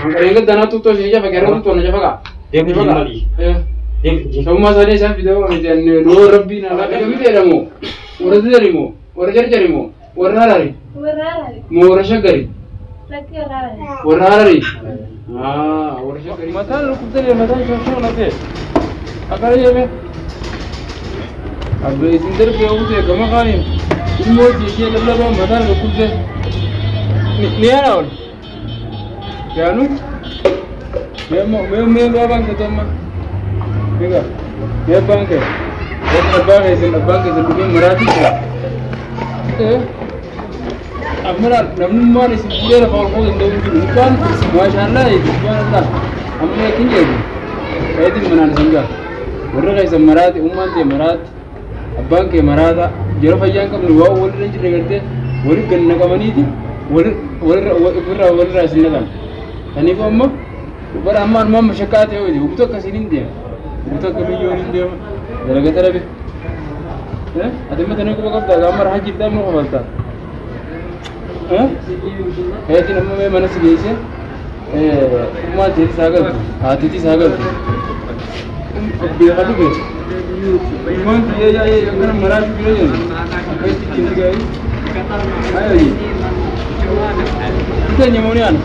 Angkanya dana tuh sih aja pakai rambut tuh aja pakai. Dia punya lagi. Kamu masalahnya saya video ini dua Rabbi nala kami tidak mau. Orang tidak mau. Orang cari mau. Orang nari. Mau orang syagari. Orang nari. Orang syagari. Mata lu kuda mata syok nanti. Akar aja be. Abis inter ke aku tuh kamu kan ini. Semua jadi lelah mata lu kuda. Ni apa? Janu? Memang bang kita mah. Enggak. Ya bang ke. Bang itu lebih merati sih. Amra namun mana sih dia kalau kau itu bukan, masalah itu bukan. Amra kini aja. Kayak itu mana sehingga. Mereka itu merati, umat dia merati. Abang ke merata. Jauh aja kan luar orang yang cerita kerja. Orang kena kamani itu. Orang rasakan kan. Tani kau mah. Beramal mah masyarakat itu. Untuk kasih dia. Untuk kebijakan dia. Jalan kita lebih. Ada macam ni kau kata gambar haji dah mau kata. Kayak ni nama mana sih dia? Umat jadi sahaja. Hati sahaja. Bila kadu ke? Umat dia yang kan merat dia je. Apa itu cinta gay? Ayo ni. Kita ni mana ni?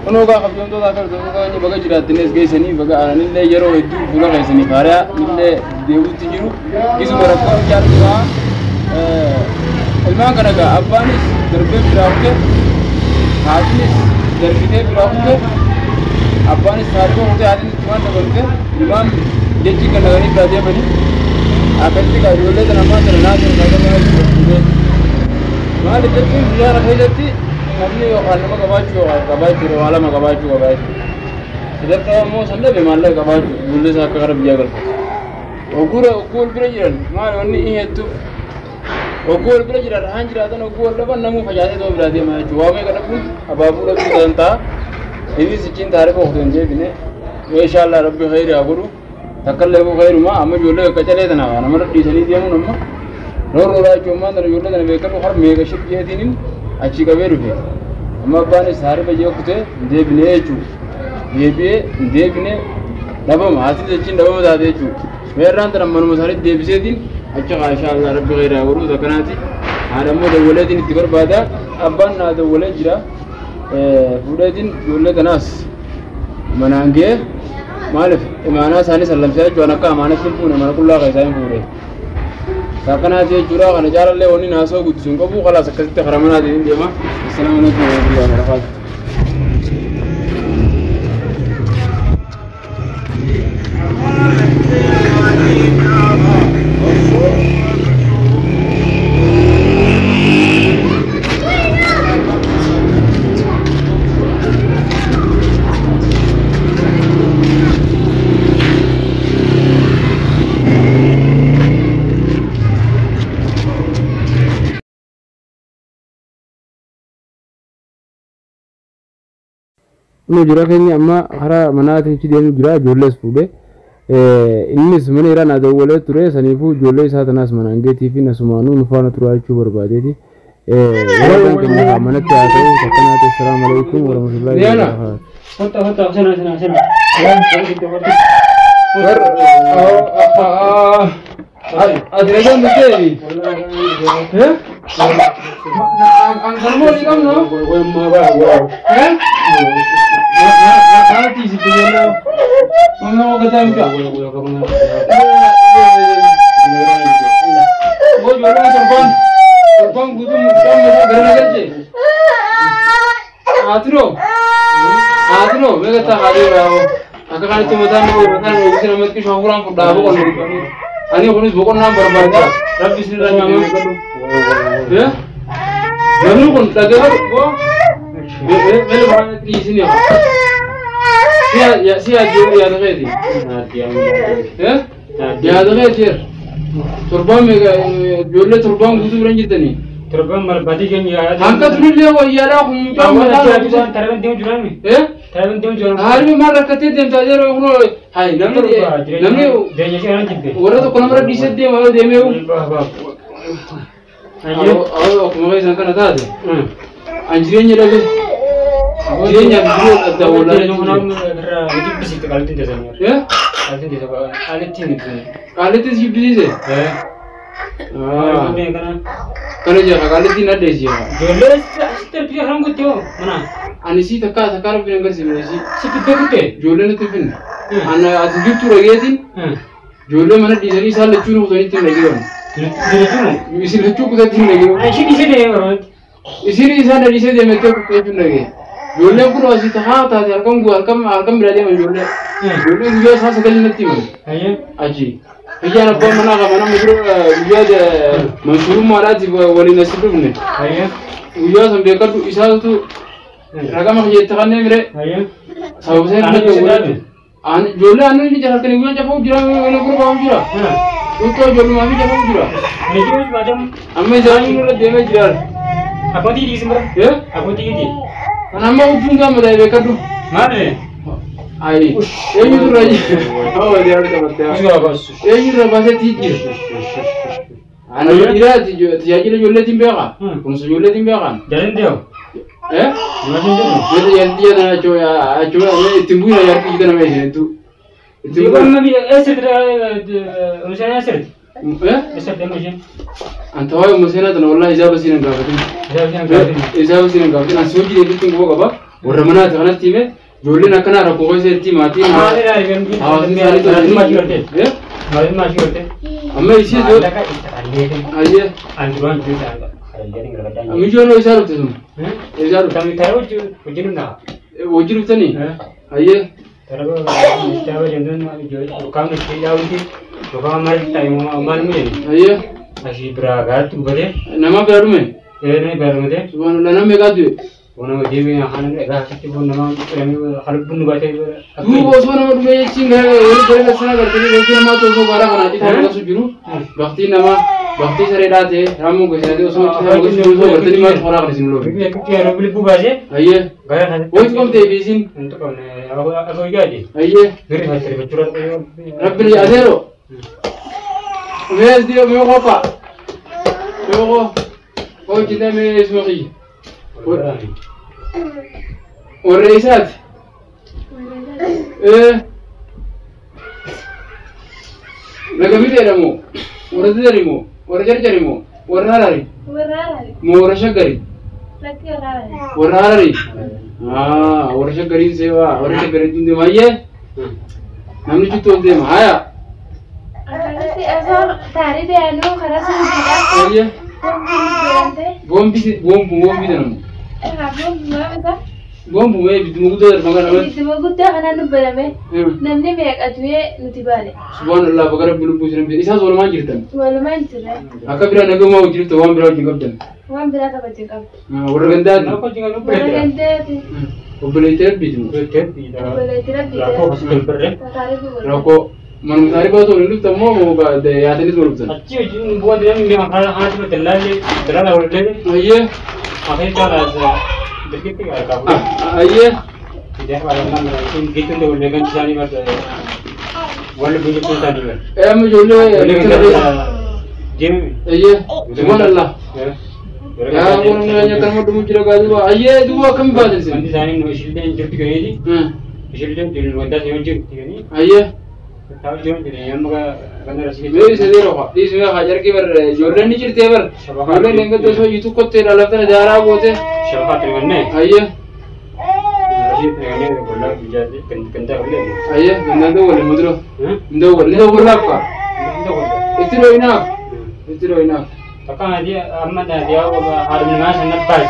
Kalau kau kabel tu tak kerja, kau ni bagai jirat jenis gay seni, bagai ni le jero itu bukan gay seni. Karya ni le dewu tujuh, kisu berapa jar juga. Ilmu kan agak apa ni? Derbe berapa? Hati ni derbe berapa? Apa ni sekarang kita hati ni cuma tak berapa? Imam dia jika negara ni berada mana? Apa itu kalau boleh tu nama terkenal negara mana? Malah itu pun dia rakyat jadi. Kami orang nama kabaju, orang nama kabaju. Idah kalau mau sandal bagaimana kabaju? Boleh saya kerap jaga. Okul belajar, mana ni itu? Okul belajar, hanjir atau okul lepas namu fajat itu berarti mana? Jua mereka pun apa pun lebih tentang ini secinta hari kau tuannya ini. Insyaallah Rabbi khairi aguru. Takkan lepas khairi mah, amat jual kacale tanah. Nama di sini dia pun nama. Rora cuma dari jual tanah mereka pun harus mereka ship dia ini. Aci kaberu be, amma bani sahari baje waktu dia bine ecu, dia bine, daba mahasiswa cicin daba masa ecu, mereka antara manu sahari dia bisa din, aci Allah Rabbi khairi aguru zakanati, ada mau dawulah din tibar pada, abban na dawulah jira, budak din dawulah tanas, manangge, malif, mana sahani salam saya jual nak mana simpul, mana kulla kaya saya pure. Karena dia curah kan jalan lewat ni naso gitu sungguh bu kalau sekali terkeraman ada ini dia mah. Assalamualaikum warahmatullahi wabarakatuh. Nu jura kenya amma hara manati chidenu jura joles fude innis manera na dawole ture sanifu jolle satanas manange tv nasumanu nufana turachu barbadeti wadan kenya manati ato sakanate assalamu alaikum warahmatullahi wabarakatuh hotta sana adresan muteri angkalmo ligam no Nanti si penyelam, mau kata muka. Gua jualan terbang butuh muka mereka gerana kerja. Atro, mereka tak ada orang. Aku kan itu matan bisa nama kita semua orang pun dah bukan. Ani aku bukan nama berbaca. Tapi sini dah nama. Ya? Jangan pun tak ada gua. Melu mana di sini apa? Sia jual ya ada di. Ya? Ya ada di. Turban mereka jual turban butuh orang kita ni. Turban mal badi kan ya. Angkat dulu dia wah ya lah muncul mana? Terban dia jualan ni. Terban dia jualan. Hari mana kata dia tak ada orang. Hai, namni. Dia ni orang kita. Orang tu kalau mereka diset dia malah dia meu. akkuma isaan kana taate an jireenya dhabe jireenya biroo adda wallaalee jibbisiitti qaalatti deesanii qaalitti jibbisiise kana jira qaalitti na deesi ijoollee asitti argite haram gottee hoo mana ani si takka rabbiin agarsiifne si fiddee kuttee ijoollee nutti finne ana ati jirtu dhageetiin ijoollee mana dhiisanii isaan lachuu nu kutanii ittiin dhageeran isin lachuu kutatti hin dhageeran ishii dhiisee deemee barbaadde isin isaan dhiisee deemettee kutteetu hin dhagee ijoolleen kun asii tahaa taate halkan biraa deeman ijoollee guyyaa isaa sagalii natti himan achi biyyaan abbaan manaa qaba nama guyyaa mansuurummaadhaatiif waliin asi dhufne guyyaa san beekadhu isaatu raqama kiyyeetta kanneen bire sababseen ijoollee aannan inni jala halkanii guyyaa cafuu jira wala gurbaa'u jira Tuttoo ijoollumaa fi cafuu jira amma isaanii nurra deemee jiraan abbootii dhiisi mara abbootii giti kan amma huccuun gaama ta'e beekadhu maali ayi eenyutu irra eenyurra baasetti jira ana jiraati tajaajila ijoolleetiin beekaa kunuunsa ijoolleetiin beekaan jalan deemu yanti yana achuma ittiin bu'ina yarki jita nama isheentu ittiin bu'ina museenaa sirti sirti museen anta waa'ee museenaa tana wallahi isaa basiin hin gaafatin isaa basiin hin gaafatin asii hojii deebitti hin qaba warra manaati kanatti hime ijoolleen akkanaa rakkoo keessatti maatiin hawaasni isaanii amma ishee ayyee mijooloo isaa dhufte sun isaa dhufte hojii dhuftanii ayyee ayyee nama bira dhume subhanallah nama meeqaa du'e duuba osoo nama dhume jechiin wali gara sana gartanii bakki namaatu osoo baara kanaatti taasisu jiru baktii nama baktii sareedhaa ta'e raammoo gosaatee osoo osoo gartanii maal qoraa kan isin loobe ayyee wanti qabtee biisin ayyee rabbi adeero mees dio mee qofa mee qofa hojjeta mee ismaqiyya warra isaati laga biteedhamoo warra didarimoo warra jarjarimoo warra harari moo warra shaggari warra harari warra shaggariin seewaa warra shaggariin deema ayyee namni juttoon deema haya ayyee gombi danamu gombu mee bituma guddaa darba kana mee bituma guddaa kana nu barame namni meeqatuye nuti baale subhanallah bagara bulubbu sinan isa walumaan jirtan walumaan jirre akka bira nagamaa jirtu waan bira wajjin qabdan waan bira kabajin qabdu warra gandaati obboleettii rabbiiti rakkoo manuma taarifaa osoo hin dhuftan moo yaatanis ma dhuftan achi wajjin bu'aa deemee haati dallaalee wallee ayyee akhirnya cara begitu ya kamu ayyee tidak ada mana gitu deh udah kan sani ber wala bunyi pun tadi ber amma ijoollee jim ayyee subhanallah yaa kun nyaanya kan mudu jira gaduwa ayyee duwa kam baadin sin nanti sani no shilden jirti gani shilden dilin wanda sih jirti gani ayyee tahu jom jadi yang maka benar sih mee sedero kha dis me hajar ki bar ijoolleen ni jirte bar ijoolleen lengatte so yitu kotte lalaftana daaraa goote shabaha terganne ayyee Rashid terganne bola bijadi kenta kale ayyee gannando wala mudro ndo wala ka itiro inaaf takkan dia amma dia harus ngas napas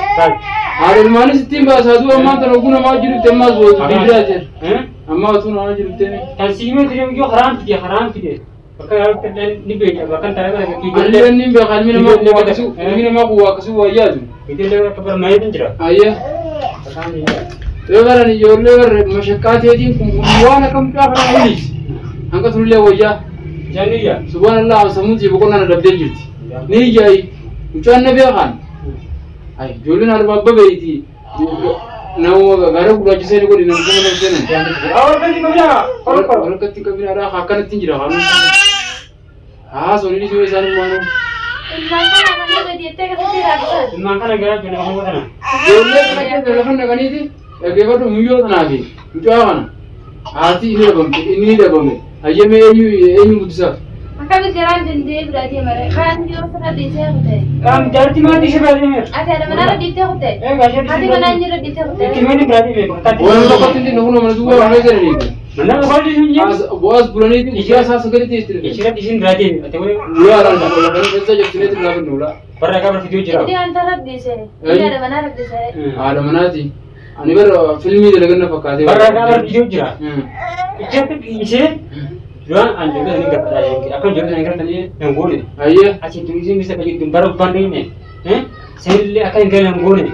haadha ilmaanis ittiin baasaatu ammaa tan oguu namaa jirute ammaas bootu biyyaate ammaa otuu namaa jirute kan siimee diree yoo haram fide bakka yaa'u ni beeka bakka taa'ee allee ni beeka ilmi namaa kuwa akkasuu wayyaatu ijoollee akka barmaayee jira ayyee yoo garan ijoollee warra mashaqqaateetiin kun waan akka mucaa kana waliis hanga turullee wayyaa jaaniyya subhanallah sammuutii boqonnaan adabdee jirti ni ijaayi mucaan na beekaan ay ijoolleen arbaabba beeyti nama gara gurraachisee ni godhi nama kuma nama seenan warqatti qabinaadhaa akkanatti jira kaanu haa sonii dhisuu isaan maanu Makan agak jenuh kamu kan? Ijoollee kana keessa lafa naqaniiti dhaggeeffadhu muyyoo sanaa fi mucaa kana haati inni dhabame hayyamee eenyu guddisaaf. Kami jalan jendela berarti mereka kan dia pernah di sana. Kamu jadi mati sebenarnya mer. Ada mana di sana hotel? Gak jadi. Hati mana anjir di sana hotel? Gimana berarti mer? Waan tokkotti inni nuhuna mana duwwaa waan eegalan eega. Mana kalau di sini? Bu'aas bulaniiti ishee asaa sagalitti istiri. Istilah di sini berarti. Nuyi haaraan tokko lafa keessa jirtineeti gaafa nuula. Mereka bervideo jauh. Di antara di sana. Ini ada mana di sana? Haadha manaati. Ani bara filmii dalaganna fakkaatee. Mereka bervideo jauh. Istilah Jual anjir ini enggak percaya. Aku jual yang tadi yang gone. Ayya. Asyik tulisin bisa bagi baru pandai ni. Saya lihat akan yang gone.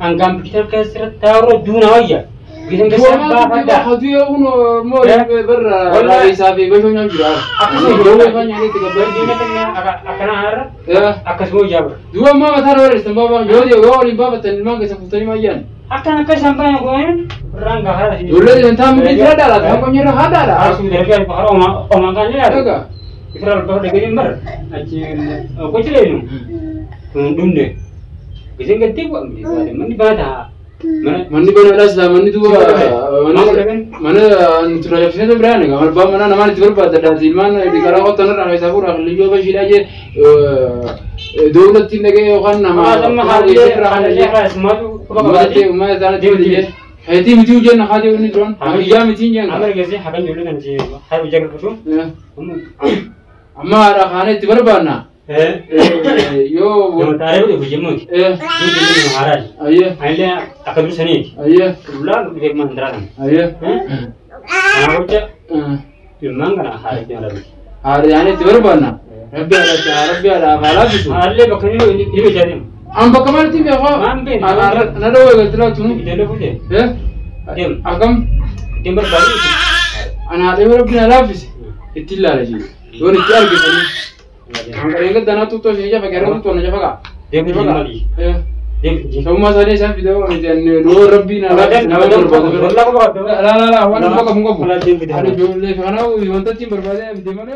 Anggam kita kasar taruh duna aja. Kita kasar apa dah. Hadiah uno mau berra. Wala isafi besoknya jual. Aku sih Dua banyak ini tiga Berarti belas. ini kan akan ada. Ya. Aku semua jawab. Dua mama taruh di tempat bang. Jadi gua ni bapa tenang kesempatan tadi majan. Akan sampai yang gone. Orang enggak ada. Dulu yang tamu di ada lah. Kamu nyerah ada lah. Harus dari pihak orang kan ya. Ada. Ikrar bahwa dari member. Asyik aku cile nu. Dunde. Bisa nggak tiba? Mandi bata. Mandi bana las lah. Mandi tu mana turajab sini tu berani. Kalau bapa mana nama itu berapa? Ada zaman di kalau kau tanah ramai sabur. Lihat apa sih aja. Dua tin lagi orang nama. Sama hari ini semua tu. Umar tanah tu dia. Hati mesti ujian nak hati ini tuan. Iya mesti jangan. Amar gasi hakan dulu nanti. Hari ujian betul. Amma ada khane itu berapa na? Yo. Yang tarik itu ujian mungkin. Itu jadi maharaj. Ayah. Akhirnya akan dulu seni. Ayah. Ulang dia mandran. Ayah. Anak ucap. Memang kan hari yang lalu. Hari ini itu berapa na? Rabbi ada malah itu. Hari bakal ini jadi. Amba kamar tim ya kau? Mampir. Nada wa gatla tunu. Itu boleh. Dem. Agam. Dem berbalik. Anak dia Rabbi nalafis. Itilla lagi. Dua nikyar gitu. Angkat ingat dana tu sini aja pakai orang tu aja pakai. Dem lagi. Dem. Kamu masanya saya video ni dan dua Rabbi nalafis. La. Wana pakai muka bu. Ada jual le. Karena wanita tim berbalik. Di mana?